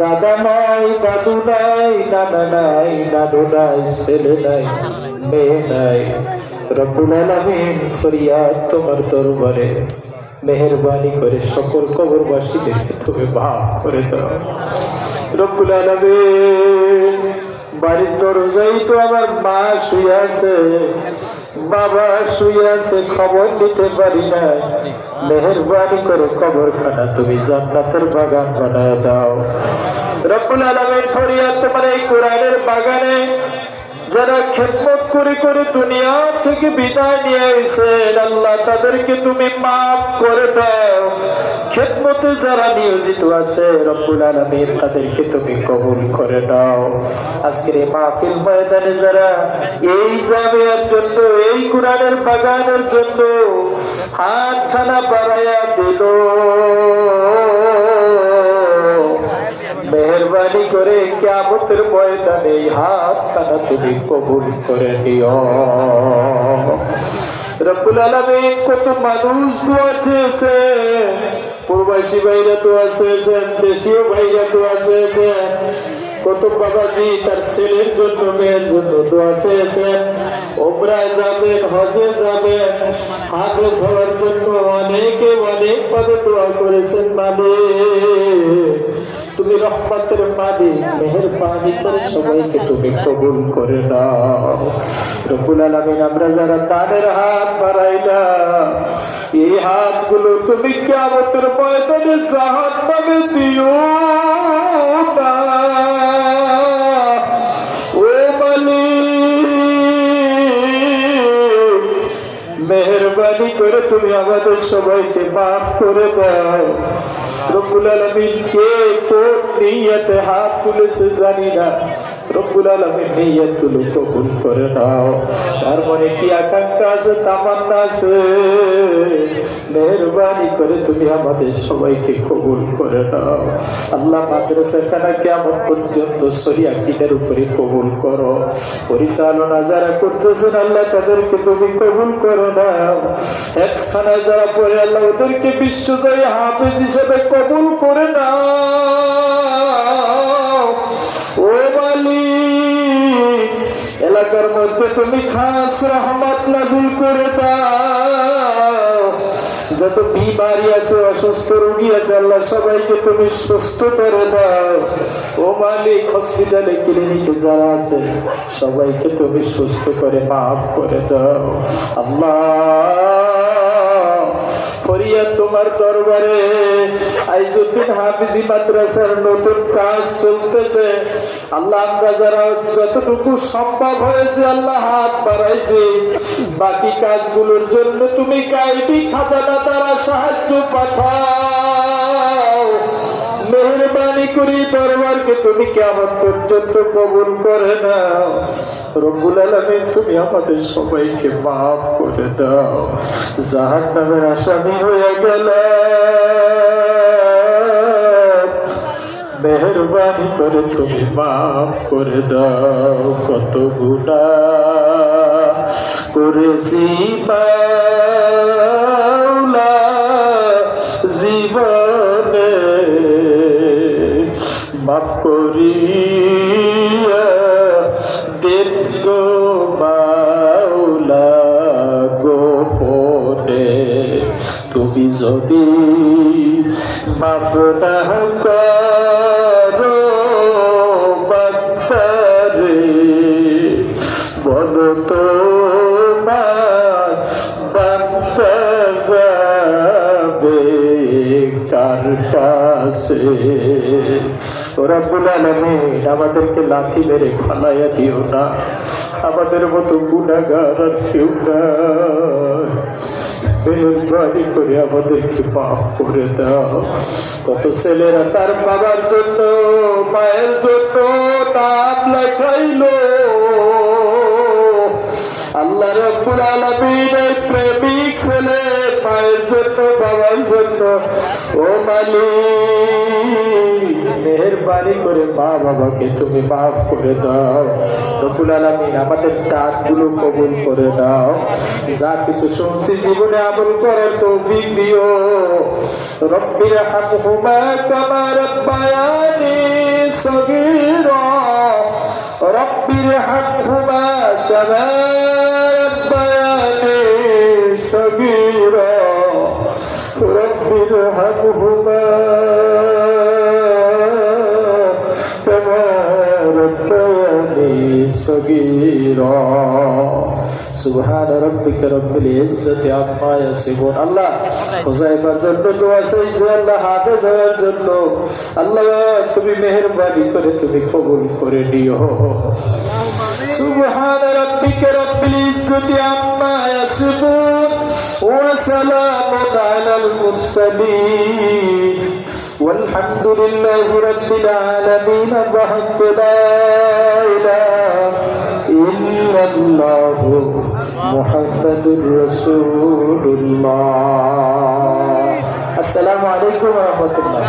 দাদা নাই, দাদু নাই, নানা নাই, নানু নাই, ছেলে নাই, মেয়ে নাই। রব্বুল আলামিন ফরিয়াদ তোমার দরবারে, মেহেরবানি করে সকল কবরবাসীদেরকে তুমি মাফ করে দাও। রব্বুল আলামিন বাড়ির দরজায় তো আমার মা শুয়ে আছে, বাবা শুয়ে আছে, খবর নিতে পারি না। মেহেরবানি করে কবরখানা তুমি জান্নাতের বাগান বানায় দাও। রব্বুল আলামিন ফরিয়াদ তোমার এই কোরআনের বাগানে যারা খেদমত করে করে দুনিয়া থেকে বিদায় নিয়ে এসেছেন, আল্লাহ তাদেরকে তুমি মাফ করে দাও। খেদমতে যারা নিয়োজিত আছে রব্বুল আলামিন তাদেরকে তুমি কবুল করে নাও। আজকের এই মাহফিল ময়দানে যারা এই জামিয়ার জন্য, এই কোরআনের বাগানের জন্য হাতখানা বাড়াইয়া দিল, মেহেরবানি করে কিয়ামতের ময়দানে এই হাতখানা তুমি কবুল করে নিও। রব্বুল আলামিন কত মানুষ দোয়া চেয়েছে, প্রবাসী ভাইরা দোয়া চেয়েছেন, দেশীয় ভাইরা দোয়া চেয়েছেন, কত বাবাজি তার ছেলের জন্য, মেয়ের জন্য দোয়া চেয়েছেন। উমরায় যাবেন, হজে যাবেন, হাফেজ হওয়ার জন্য অনেকে অনেক ভাবে দোয়া করেছেন। মালিক তুমি রহমতের মালিক, মেহেরবানি করে সবাইকে তুমি কবুল করে নাও। রব্বুল আলামিন আমরা যারা দানের হাত বাড়াইলাম, এই হাতগুলো তুমি কিয়ামতের ময়দানে জাহান্নামে দিও না। ও মালিক মেহেরবানি করে তুমি আমাদের সবাইকে মাফ করে দাও। রব্বুল আলামিন কে কোন নিয়তে হাত তুলেছে জানি না, রব্বুল আলামিন নিয়তগুলো কবুল করে নাও। তার মনে কি আকাঙ্ক্ষা আছে, তামান্না আছে, মেহেরবানি করে তুমি আমাদের সবাইকে কবুল করে নাও। আল্লাহ মাদ্রাসাখানা কিয়ামত পর্যন্ত সহিহ আকীদার উপরে কবুল করো। পরিচালনা যারা করতেছেন আল্লাহ তাদেরকে তুমি কবুল করো নাও। একখানা যারা পড়ে আল্লাহ ওদেরকে বিশ্বজয়ী হাফেজ হিসেবে কবুল করে নাও। ও মালিক এলাকার মধ্যে তুমি খাস রহমত নাযিল করে দাও। যত বিমারি আছে, অসুস্থ রোগী আছে আল্লাহ সবাইকে তুমি সুস্থ করে দাও। ও মালিক হসপিটালে ক্লিনিকে যারা আছে সবাইকে তুমি সুস্থ করে মাফ করে দাও। আল্লাহ ফরিয়াদ তোমার দরবারে, আইজুদ্দিন হাফিজি মাদ্রাসার নতুন কাজ চলতেছে আল্লাহ, আমরা যারা যতটুকু সম্ভব হয়েছে আল্লাহ হাত বাড়াইছি, বাকি কাজগুলোর জন্য তুমি গায়বী খাজানা দ্বারা সাহায্য পাঠাও। মেহেরবানি করে দরবারকে তুমি কিয়ামত পর্যন্ত কবুল করে নাও। রব্বুল আলামিন তুমি আমাদের সবাইকে মাফ করে দাও। জাহান্নামের আসামি হয়ে গেলে মেহেরবানি করে তুমি মাফ করে দাও। কত গুনাহ করেছি মাওলা জীবনে, মাফ করিয়া দেন গো মাওলা গোপনে। তুমি যদি মাফ না করো বান্দারে, বলো তো বান্দা যাবে কার কাছে? রব্বুল আলামিন আমাদেরকে লাথি মেরে ফালাইয়া দিও না, আমাদের মতো গুনাহগার আর কেউ নাই। মেহেরবানি করে আমাদেরকে মাফ করে দাও। কত ছেলেরা তার বাবার জন্য, মায়ের জন্য নাম লেখাইলো, আল্লাহ রব্বুল আলামিনের প্রেমিক ছেলে, মায়ের জন্য, বাবার জন্য। ও মালিক মেহেরবানি করে মা বাবাকে তুমি মাফ করে দাও। রব্বুল আলামিন আমাদের দানগুলো কবুল করে দাও। যা কিছু শুনছি জীবনে আমল করার তৌফিক দিও। রব্বিরহামহুমা কামা রাব্বায়ানি صغيرا رب ارحمهما كما ربياني صغيرا رب ارحمهما كما ربياني صغيرا سبحان ربك رب العزة عما يصفون الله হুযায়ফার জন্য দোয়া চাইছে আল্লাহ হাফেজ হওয়ার জন্য আল্লাহ তুমি মেহেরবানি করে তুমি কবুল করে নিও سبحان ربك رب العزة عما يصفون وسلام على المرسلين والحمد لله رب العالمين بحق لا إله إلا الله محمد رسول الله السلام عليكم ورحمة الله